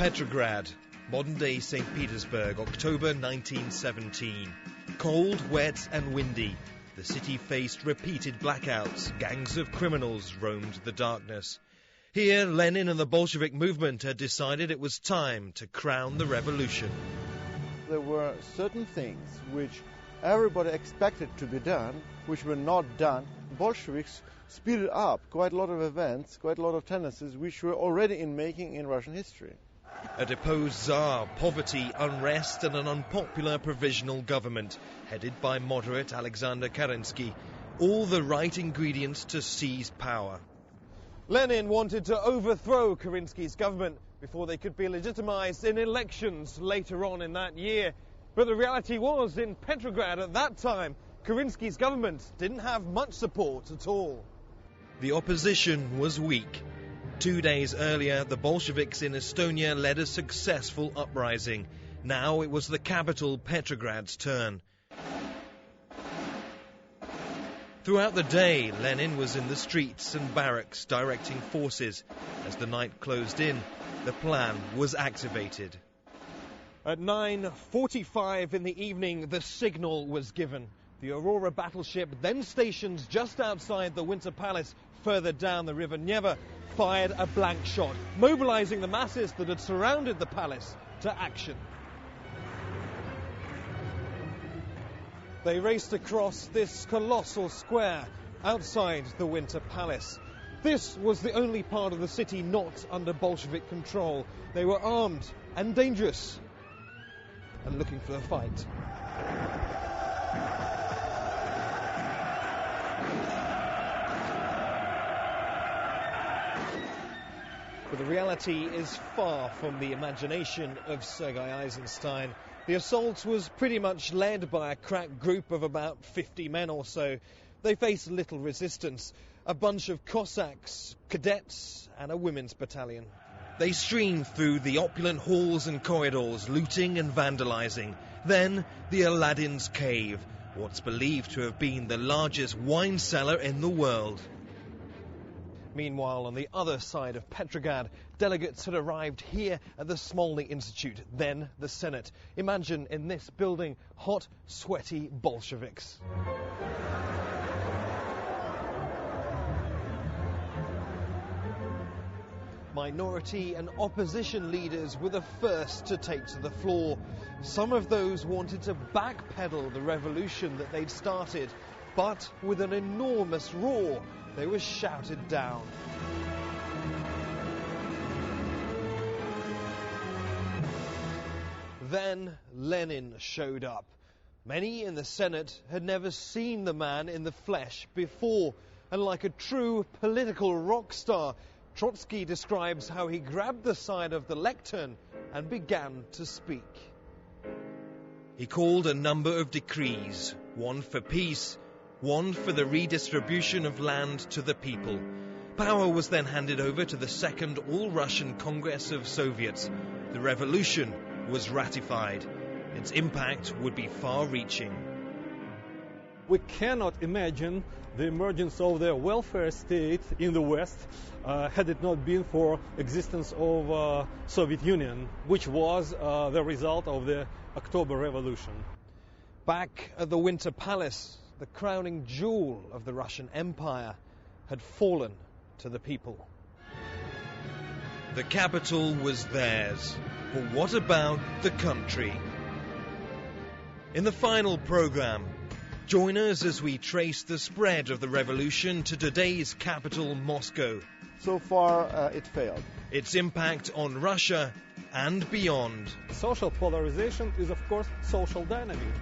Petrograd, modern-day St. Petersburg, October 1917. Cold, wet and windy, the city faced repeated blackouts. Gangs of criminals roamed the darkness. Here, Lenin and the Bolshevik movement had decided it was time to crown the revolution. There were certain things which everybody expected to be done, which were not done. Bolsheviks speeded up quite a lot of events, quite a lot of tendencies which were already in making in Russian history. A deposed Tsar, poverty, unrest and an unpopular provisional government, headed by moderate Alexander Kerensky, all the right ingredients to seize power. Lenin wanted to overthrow Kerensky's government before they could be legitimized in elections later on in that year. But the reality was, in Petrograd at that time, Kerensky's government didn't have much support at all. The opposition was weak. 2 days earlier, the Bolsheviks in Estonia led a successful uprising. Now it was the capital, Petrograd's turn. Throughout the day, Lenin was in the streets and barracks directing forces. As the night closed in, the plan was activated. At 9:45 in the evening, the signal was given. The Aurora battleship, then stationed just outside the Winter Palace, further down the river Neave, fired a blank shot, mobilizing the masses that had surrounded the palace to action. They raced across this colossal square outside the Winter Palace. This was the only part of the city not under Bolshevik control. They were armed and dangerous and looking for a fight. But the reality is far from the imagination of Sergei Eisenstein. The assault was pretty much led by a crack group of about 50 men or so. They faced little resistance. A bunch of Cossacks, cadets, and a women's battalion. They streamed through the opulent halls and corridors, looting and vandalizing. Then, the Aladdin's Cave, what's believed to have been the largest wine cellar in the world. Meanwhile, on the other side of Petrograd, delegates had arrived here at the Smolny Institute, then the Senate. Imagine in this building, hot, sweaty Bolsheviks. Minority and opposition leaders were the first to take to the floor. Some of those wanted to backpedal the revolution that they'd started, but with an enormous roar, they were shouted down. Then Lenin showed up. Many in the Senate had never seen the man in the flesh before, and like a true political rock star, Trotsky describes how he grabbed the side of the lectern and began to speak. He called a number of decrees, one for peace, one for the redistribution of land to the people. Power was then handed over to the Second All-Russian Congress of Soviets. The revolution was ratified. Its impact would be far-reaching. We cannot imagine the emergence of the welfare state in the West had it not been for existence of Soviet Union, which was the result of the October Revolution. Back at the Winter Palace, the crowning jewel of the Russian Empire had fallen to the people. The capital was theirs, but what about the country? In the final program, join us as we trace the spread of the revolution to today's capital, Moscow. So far, it failed. Its impact on Russia and beyond. Social polarization is, of course, social dynamism.